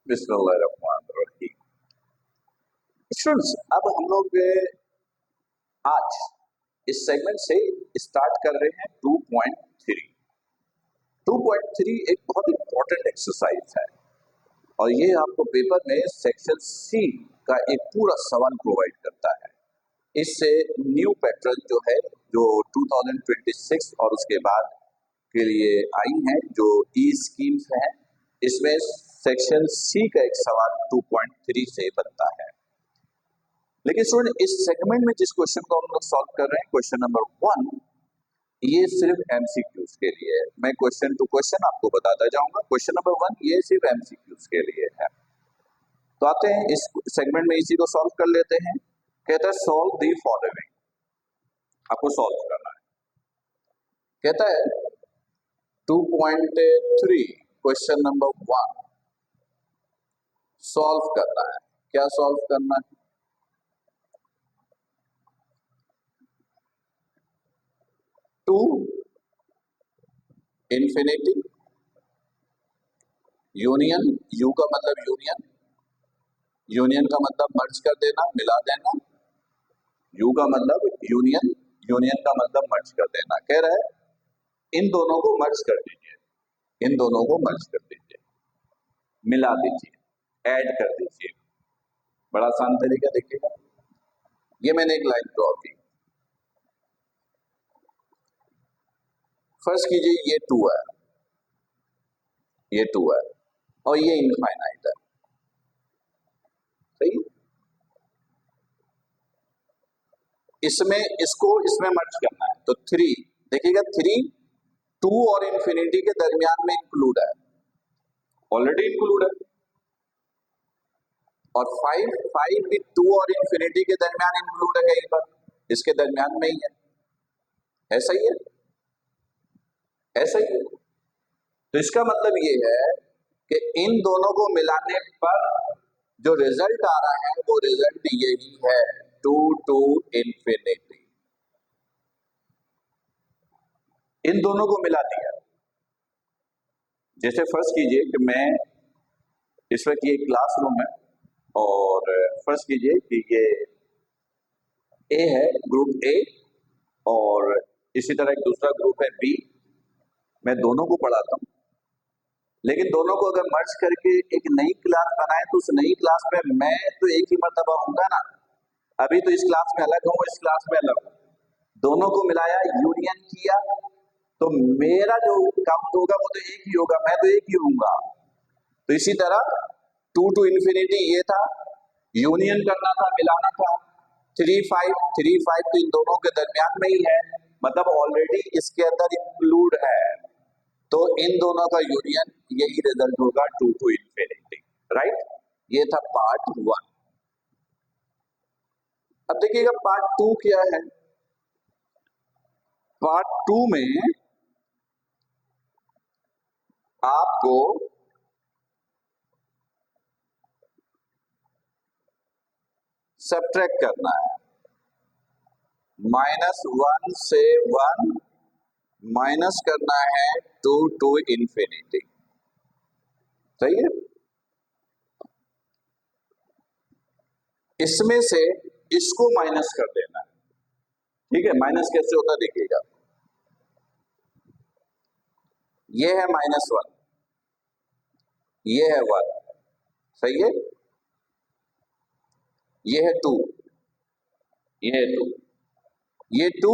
बिस्मिल्लाहिर्रहमानिर्रहीम। स्टूडेंट्स, अब हम लोग आज इस सेगमेंट से स्टार्ट कर रहे हैं 2.3। 2.3 एक बहुत इंपॉर्टेंट एक्सरसाइज है और ये आपको पेपर में सेक्शन सी का एक पूरा सवाल प्रोवाइड करता है। इससे न्यू पैटर्न जो है जो 2026 और उसके बाद के लिए आई हैं जो ई स्कीम्स हैं, इसमें सेक्शन सी का एक सवाल 2.3 से बनता है। लेकिन स्टूडेंट, इस सेगमेंट में जिस क्वेश्चन को हम लोग सॉल्व कर रहे हैं, क्वेश्चन नंबर 1, ये सिर्फ एमसीक्यूज के लिए है। मैं क्वेश्चन टू क्वेश्चन आपको बताता जाऊंगा। क्वेश्चन नंबर 1 ये सिर्फ एमसीक्यूज के लिए है। तो आते हैं इस सेगमेंट में, इसी को सॉल्व कर लेते हैं। कहता है सॉल्व दी फॉलोइंग, आपको सॉल्व करना है। कहता है 2.3 क्वेश्चन नंबर 1 सॉल्व करना है। क्या सॉल्व करना है? टू इंफिनिटी यूनियन, यू का मतलब यूनियन, यूनियन का मतलब मर्ज कर देना, मिला देना। यू का मतलब यूनियन, यूनियन का मतलब मर्ज कर देना। कह रहा है इन दोनों को मर्ज कर दीजिए, इन दोनों को मर्ज कर दीजिए, मिला दीजिए, ऐड कर दीजिए। बड़ा आसान तरीका देखिएगा। ये मैंने एक लाइन ड्रॉ की। फर्स्ट कीजिए ये 2 है, ये 2 है और ये इनफाइनाइट है, सही। इसमें इसको इसमें मर्ज करना है तो 3 देखिएगा, 3 2 और इन्फिनिटी के दरमियान में इंक्लूड है, ऑलरेडी इंक्लूड है। और 5 भी 2 और इन्फिनिटी के दरमियान इंक्लूड है, कहीं पर इसके दरमियान में ही है। ऐसा ही है, ऐसा ही है। तो इसका मतलब ये है कि इन दोनों को मिलाने पर जो रिजल्ट आ रहा है वो रिजल्ट यही है, 2 टू इन्फिनिटी। इन दोनों को मिला दिया। जैसे फर्स्ट कीजिए कि मैं इस वक्त ये क्लासरूम है और फर्स्ट कीजिए कि ये ए है, ग्रुप ए, और इसी तरह एक दूसरा ग्रुप है बी। मैं दोनों को पढ़ाता हूँ, लेकिन दोनों को अगर मर्ज करके एक नई क्लास बनाए तो उस नई क्लास में मैं तो एक ही मर्तबा होऊंगा ना। अभी तो इस क्लास में अलग हूँ, इस क्लास में अलग हूँ। दोनों को मिलाया, यूनियन किया, तो मेरा जो काउंट होगा वो तो एक ही होगा, मैं तो एक ही होऊंगा। तो इसी तरह 2 टू इन्फिनिटी ये था, यूनियन करना था, मिलाना था। 3 5 तो इन दोनों के दरमियान में ही है, मतलब ऑलरेडी इसके अंदर इंक्लूड है। तो इन दोनों का यूनियन, यही रिजल्ट होगा 2 टू इन्फिनिटी, राइट। ये था पार्ट 1। अब देखिएगा पार्ट 2 क्या है। पार्ट 2 में आपको सब्ट्रैक्ट करना है। -1 से 1 माइनस करना है 2 टू इन्फिनिटी, सही है। इसमें से इसको माइनस कर देना है, ठीक है। माइनस कैसे होता देखिएगा, ये है -1, ये है 1, सही है। ये है 2, ये है 2, ये 2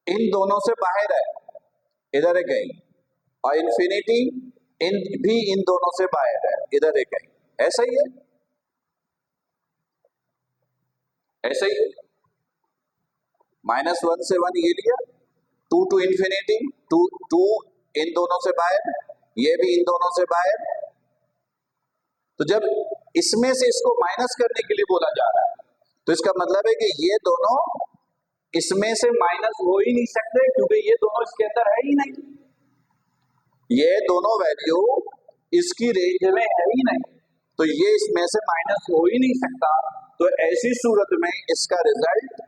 इन दोनों से बाहर है, इधर है कहीं, और इन्फिनिटी इन दोनों से बाहर है, इधर है कहीं। ऐसा ही है, ऐसा ही है। -1 से 1 ये लिया, 2 टू इन्फिनिटी, 2 इन दोनों से बाहर, ये भी इन दोनों से बाहर। तो जब इसमें से इसको माइनस करने के लिए बोला जा रहा है, तो इसका मतलब है कि ये दोनों इसमें से माइनस हो ही नहीं सकते, क्योंकि ये दोनों इसके अंदर है ही नहीं, ये दोनों वैल्यू इसकी रेंज में है ही नहीं, तो ये इसमें से माइनस हो ही नहीं सकता। तो ऐसी सूरत में इसका रिजल्ट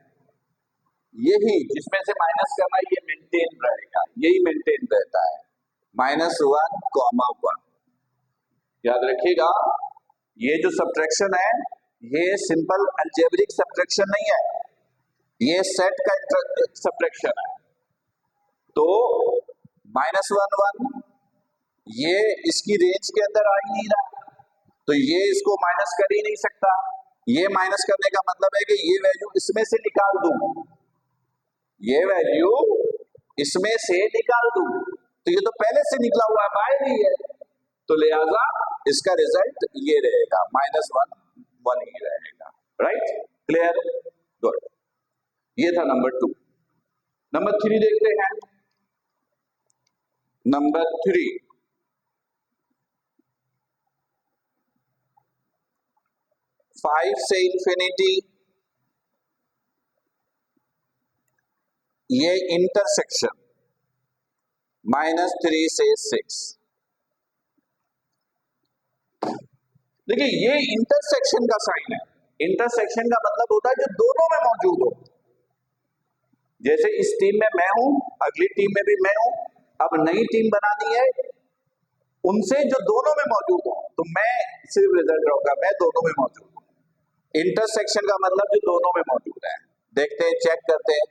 यही, जिसमें से माइनस करना, ये मेंटेन रहेगा, यही मेंटेन रहता है, -1, 1। याद रखिएगा, ये जो सब्ट्रैक्शन है ये सिंपल अलजेब्रिक सब्ट्रैक्शन नहीं है, ये सेट का सब्ट्रैक्शन है। तो -1 1 ये इसकी रेंज के अंदर आ ही नहीं रहा, तो ये इसको माइनस कर ही नहीं सकता। ये माइनस करने का मतलब है कि ये वैल्यू इसमें से निकाल दूं, ये वैल्यू इसमें से निकाल दूं, तो ये तो पहले से निकला हुआ है, बाहर ही है, तो लिहाजा इसका रिजल्ट ये रहेगा -1 1 ही रहेगा। Right, clear, good. ये था नंबर 2। नंबर 3 देखते हैं। नंबर 3, फाइव से इंफिनिटी, ये इंटरसेक्शन -3 से 6। देखिए ये इंटरसेक्शन का साइन है। इंटरसेक्शन का मतलब होता है जो दोनों में मौजूद हो। जैसे इस टीम में मैं हूं, अगली टीम में भी मैं हूं, अब नई टीम बनानी है, उनसे जो दोनों में मौजूद हो, तो मैं सिर्फ रिजल्ट होगा, मैं दोनों में मौजूद हूं। इंटरसेक्शन का मतलब जो दोनों में मौजूद है। देखते हैं, चेक करते हैं।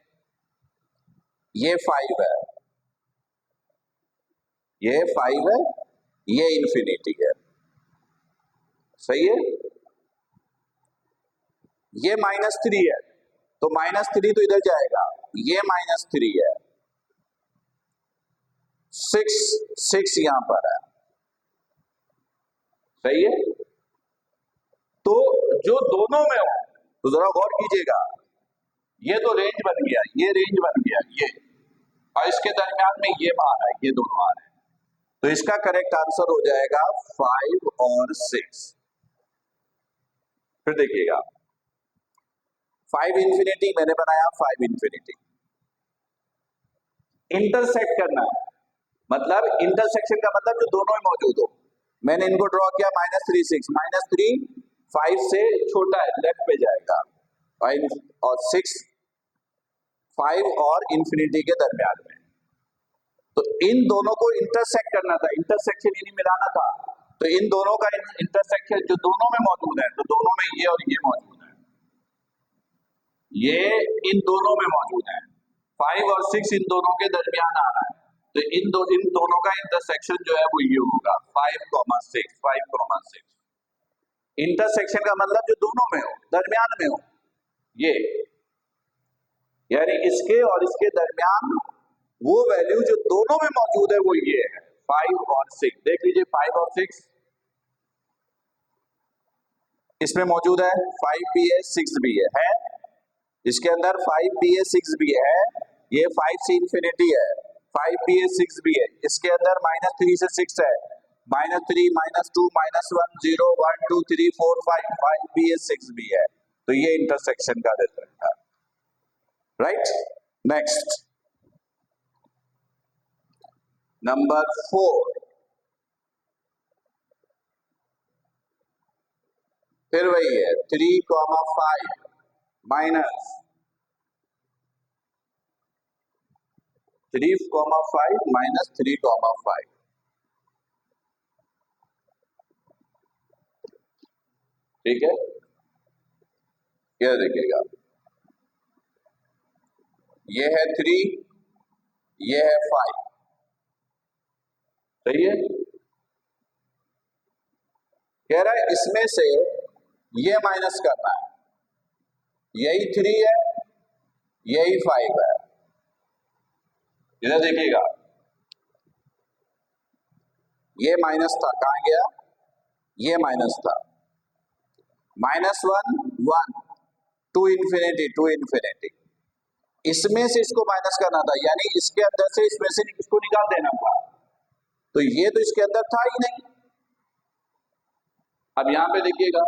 ये 5 है, ये 5 है, ये इंफिनिटी है, सही है। ये -3 है, तो -3 तो इधर जाएगा, ये -3 है, 6 यहां पर है, सही है। तो जो दोनों में हो, तो जरा गौर कीजिएगा, ये तो रेंज बन गया, ये रेंज बन गया, ये, और इसके दरमियान में ये मान है, ये दोनों मान है, तो इसका करेक्ट आंसर हो जाएगा 5 और 6। फिर देखिएगा, 5 इंफिनिटी मैंने बनाया, 5 इंफिनिटी इंटरसेक्ट करना है, मतलब इंटरसेक्शन का मतलब जो दोनों में मौजूद हो। मैंने इनको ड्रॉ किया -3 6, -3 5 से छोटा है, लेफ्ट पे जाएगा, 5 और 6 5 और इंफिनिटी के दरमियान में, तो इन दोनों को इंटरसेक्ट करना था, इंटरसेक्शन यानी मिलाना था। तो इन दोनों का इंटरसेक्शन जो दोनों में मौजूद है, तो दोनों में ये और ये मौजूद है, ये इन दोनों में मौजूद है, 5 और 6 इन दोनों के दरमियान आ रहा है, तो इन दोनों का इंटरसेक्शन जो है वो ये होगा 5,6, 5,6। इंटरसेक्शन का मतलब जो दोनों में हो, दरमियान में हो, ये यानी इसके और इसके दरमियान वो वैल्यू जो दोनों में मौजूद है वो ये है 5 और 6। देख लीजिए 5 और 6 इसमें मौजूद है, 5 भी है 6 भी है, इसके अंदर 5 भी है 6 भी है, ये 5 से इंफिनिटी है, 5 भी है 6 भी है, इसके अंदर -3 से 6 है, -3 -2 -1 0 1 2 3 4 5 5 भी है 6 भी है, तो ये इंटरसेक्शन का रिजल्ट है। राइट, नेक्स्ट नंबर 4, फिर वही है 3, 5 माइनस 3, 5 माइनस 3, 5। ठीक है, यह देखिएगा, ये है 3, ये है 5, सही है। कह रहा है इसमें से ये माइनस करना है, यही 3 है, यही 5 है, इधर देखिएगा, ये माइनस था, कहां गया, ये माइनस था, -1 1 2 इंफिनिटी 2 इंफिनिटी, इसमें से इसको माइनस करना था, यानी इसके अंदर से इसमें से इसको निकाल देना था, तो ये तो इसके अंदर था ही नहीं। अब यहां पे देखिएगा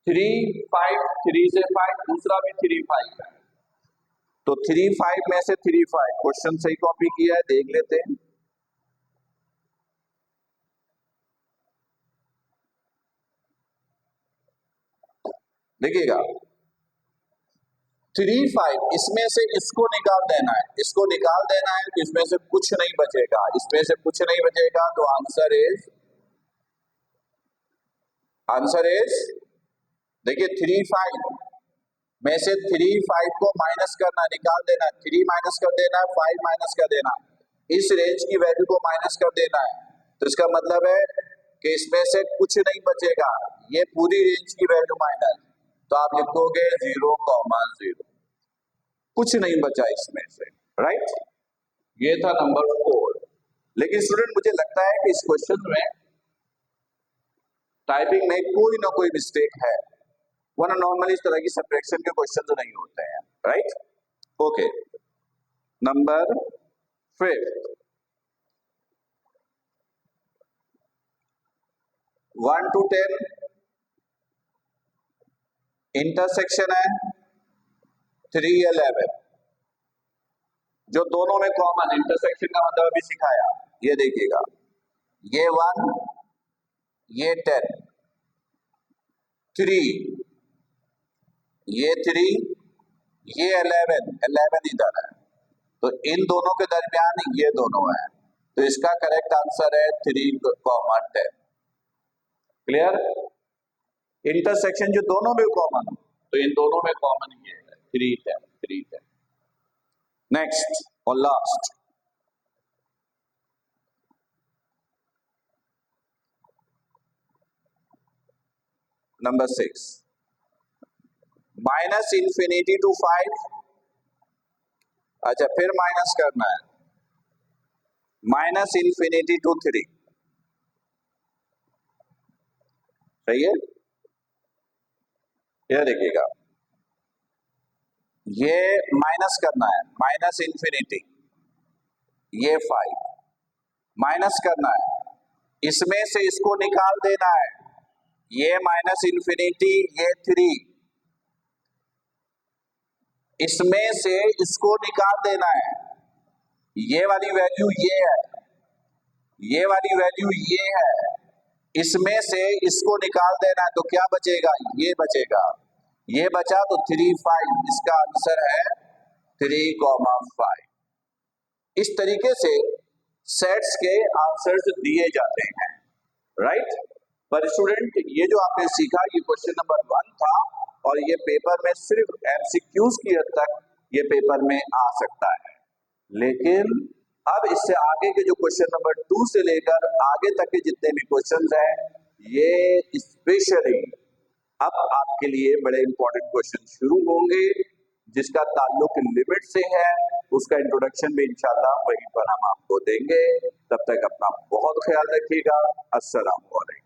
3 5, 3 से 5, दूसरा भी 3 5 है, तो 3 5 में से 3 5, क्वेश्चन सही कॉपी किया है, देख लेते हैं। देखिएगा 3 5, इसमें से इसको निकाल देना है, इसको निकाल देना है, तो इसमें से कुछ नहीं बचेगा, इसमें से कुछ नहीं बचेगा, तो आंसर इज आंसर इज, देखिए 3 5 में से 3 5 को माइनस करना, निकाल देना, 3 माइनस कर देना, 5 माइनस कर देना, इस रेंज की वैल्यू को माइनस कर देना है। तो इसका मतलब है कि इसमें से कुछ नहीं बचेगा, ये पूरी रेंज की वैल्यू माइनस, तो आप लिखोगे 0,0, कुछ नहीं बचा इसमें से, राइट। ये था नंबर 4। लेकिन स्टूडेंट मुझे लगता है कि इस क्वेश्चन में टाइपिंग में कोई ना कोई मिस्टेक है, वरना नॉर्मली इस तरह की सब्ट्रैक्शन के क्वेश्चन तो नहीं होते हैं, right. Okay, number 5, 1 to 10 intersection है 3 11, जो दोनों में कॉमन, इंटरसेक्शन का मतलब अभी सिखाया, ये देखिएगा, ये 1, ये 10, 3, ये 3, ये 11, 11 इधर है, तो इन दोनों के दरमियान ये दोनों है, तो इसका करेक्ट आंसर है 3,10। क्लियर। इंटरसेक्शन जो दोनों में कॉमन हो, तो इन दोनों में कॉमन ये है 3 10। नेक्स्ट और last, number 6, minus infinity to 5, अच्छा फिर माइनस करना है, माइनस इंफिनिटी टू 3, सही है। यह देखिएगा, ये माइनस करना है, माइनस इंफिनिटी, ये 5 माइनस करना है, इसमें से इसको निकाल देना है, ये माइनस इंफिनिटी, ये 3, इसमें से इसको निकाल देना है, ये वाली वैल्यू ये है, ये वाली वैल्यू ये है, इसमें से इसको निकाल देना है, तो क्या बचेगा, ये बचेगा, ये बचा तो 3 5, इसका आंसर है 3,5। इस तरीके से सेट्स के आंसर्स दिए जाते हैं, राइट। पर स्टूडेंट ये जो आपने सीखा, ये क्वेश्चन नंबर 1 था, और ये पेपर में सिर्फ एमसीक्यूज की हद तक ये पेपर में आ सकता है, लेकिन अब इससे आगे के जो क्वेश्चन नंबर 2 से लेकर आगे तक के जितने भी क्वेश्चंस हैं, ये स्पेशली अब आपके लिए बड़े इंपॉर्टेंट क्वेश्चन शुरू होंगे, जिसका ताल्लुक लिमिट से है। उसका इंट्रोडक्शन भी इंशाल्लाह वहीं पर हम आपको देंगे। तब तक अपना बहुत ख्याल रखिएगा। अस्सलाम वालेकुम।